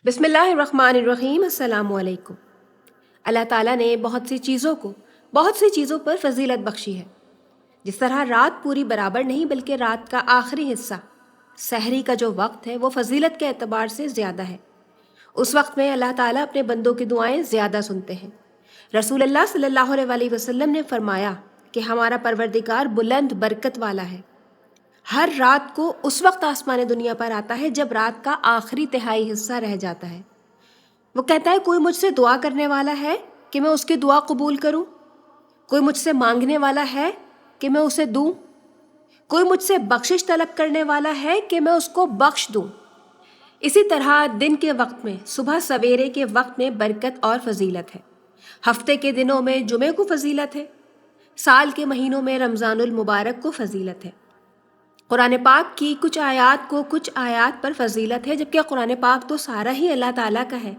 بسم اللہ الرحمن الرحیم۔ السلام علیکم۔ اللہ تعالیٰ نے بہت سی چیزوں پر فضیلت بخشی ہے۔ جس طرح رات پوری برابر نہیں بلکہ رات کا آخری حصہ سحری کا جو وقت ہے وہ فضیلت کے اعتبار سے زیادہ ہے۔ اس وقت میں اللہ تعالیٰ اپنے بندوں کی دعائیں زیادہ سنتے ہیں۔ رسول اللہ صلی اللہ علیہ وسلم نے فرمایا کہ ہمارا پروردگار بلند برکت والا ہے۔ ہر رات کو اس وقت آسمان دنیا پر آتا ہے جب رات کا آخری تہائی حصہ رہ جاتا ہے۔ وہ کہتا ہے کوئی مجھ سے دعا کرنے والا ہے کہ میں اس کی دعا قبول کروں؟ کوئی مجھ سے مانگنے والا ہے کہ میں اسے دوں؟ کوئی مجھ سے بخشش طلب کرنے والا ہے کہ میں اس کو بخش دوں؟ اسی طرح دن کے وقت میں، صبح سویرے کے وقت میں برکت اور فضیلت ہے۔ ہفتے کے دنوں میں جمعے کو فضیلت ہے۔ سال کے مہینوں میں رمضان المبارک کو فضیلت ہے۔ قرآن پاک کی کچھ آیات پر فضیلت ہے، جبکہ قرآن پاک تو سارا ہی اللہ تعالیٰ کا ہے،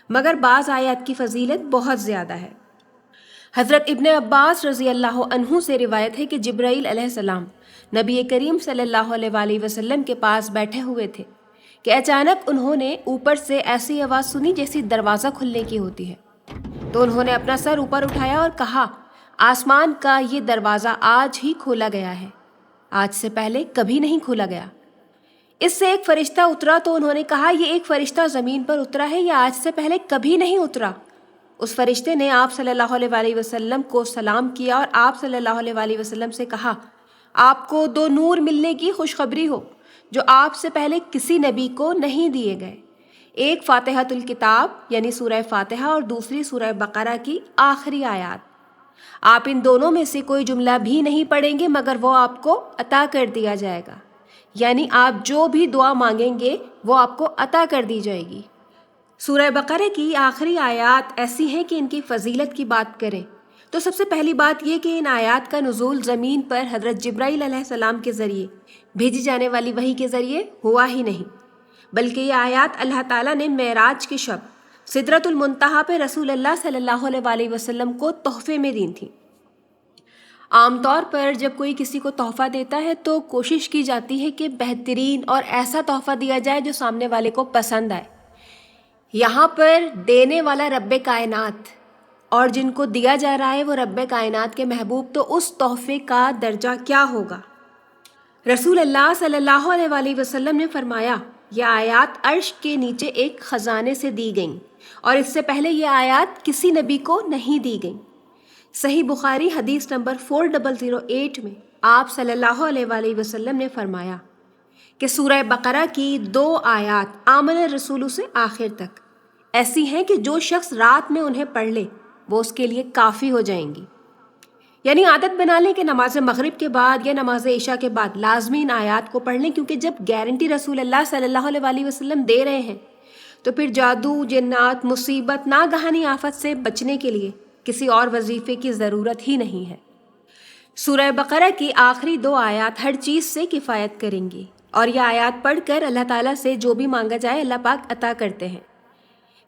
مگر بعض آیات کی فضیلت بہت زیادہ ہے۔ حضرت ابن عباس رضی اللہ عنہ سے روایت ہے کہ جبرائیل علیہ السلام نبی کریم صلی اللہ علیہ وسلم کے پاس بیٹھے ہوئے تھے کہ اچانک انہوں نے اوپر سے ایسی آواز سنی جیسی دروازہ کھلنے کی ہوتی ہے۔ تو انہوں نے اپنا سر اوپر اٹھایا اور کہا، آسمان کا یہ دروازہ آج ہی کھولا گیا ہے، آج سے پہلے کبھی نہیں کھولا گیا۔ اس سے ایک فرشتہ اترا تو انہوں نے کہا، یہ ایک فرشتہ زمین پر اترا ہے، یہ آج سے پہلے کبھی نہیں اترا۔ اس فرشتے نے آپ صلی اللہ علیہ وسلم کو سلام کیا اور آپ صلی اللہ علیہ وسلم سے کہا، آپ کو دو نور ملنے کی خوشخبری ہو جو آپ سے پہلے کسی نبی کو نہیں دیے گئے، ایک فاتحۃ الکتاب یعنی سورہ فاتحہ اور دوسری سورہ بقرہ کی آخری آیات۔ آپ ان دونوں میں سے کوئی جملہ بھی نہیں پڑھیں گے مگر وہ آپ کو عطا کر دیا جائے گا، یعنی آپ جو بھی دعا مانگیں گے وہ آپ کو عطا کر دی جائے گی۔ سورہ بقرہ کی آخری آیات ایسی ہیں کہ ان کی فضیلت کی بات کریں تو سب سے پہلی بات یہ کہ ان آیات کا نزول زمین پر حضرت جبرائیل علیہ السلام کے ذریعے بھیجی جانے والی وحی کے ذریعے ہوا ہی نہیں، بلکہ یہ آیات اللہ تعالیٰ نے معراج کی شب سدرۃ المنتہا پہ رسول اللہ صلی اللہ علیہ وسلم کو تحفے میں دی تھیں۔ عام طور پر جب کوئی کسی کو تحفہ دیتا ہے تو کوشش کی جاتی ہے کہ بہترین اور ایسا تحفہ دیا جائے جو سامنے والے کو پسند آئے۔ یہاں پر دینے والا رب کائنات اور جن کو دیا جا رہا ہے وہ رب کائنات کے محبوب، تو اس تحفے کا درجہ کیا ہوگا؟ رسول اللہ صلی اللہ علیہ وسلم نے فرمایا، یہ آیات عرش کے نیچے ایک خزانے سے دی گئیں اور اس سے پہلے یہ آیات کسی نبی کو نہیں دی گئیں۔ صحیح بخاری حدیث نمبر 4008 میں آپ صلی اللہ علیہ وسلم نے فرمایا کہ سورہ بقرہ کی 2 آیات آمن الرسول سے آخر تک ایسی ہیں کہ جو شخص رات میں انہیں پڑھ لے وہ اس کے لیے کافی ہو جائیں گی۔ یعنی عادت بنا لیں کہ نماز مغرب کے بعد یا نماز عشاء کے بعد لازمی ان آیات کو پڑھ لیں، کیونکہ جب گارنٹی رسول اللہ صلی اللہ علیہ وسلم دے رہے ہیں تو پھر جادو، جنات، مصیبت، ناگہانی آفت سے بچنے کے لیے کسی اور وظیفے کی ضرورت ہی نہیں ہے۔ سورہ بقرہ کی آخری 2 آیات ہر چیز سے کفایت کریں گی، اور یہ آیات پڑھ کر اللہ تعالیٰ سے جو بھی مانگا جائے اللہ پاک عطا کرتے ہیں۔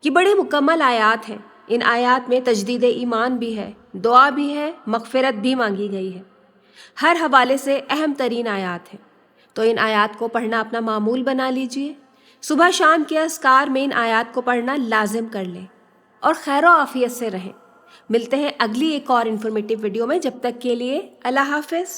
یہ بڑے مکمل آیات ہیں۔ ان آیات میں تجدید ایمان بھی ہے، دعا بھی ہے، مغفرت بھی مانگی گئی ہے۔ ہر حوالے سے اہم ترین آیات ہیں، تو ان آیات کو پڑھنا اپنا معمول بنا لیجئے۔ صبح شام کے اذکار میں ان آیات کو پڑھنا لازم کر لیں اور خیر و عافیت سے رہیں۔ ملتے ہیں اگلی ایک اور انفارمیٹیو ویڈیو میں، جب تک کے لیے اللہ حافظ۔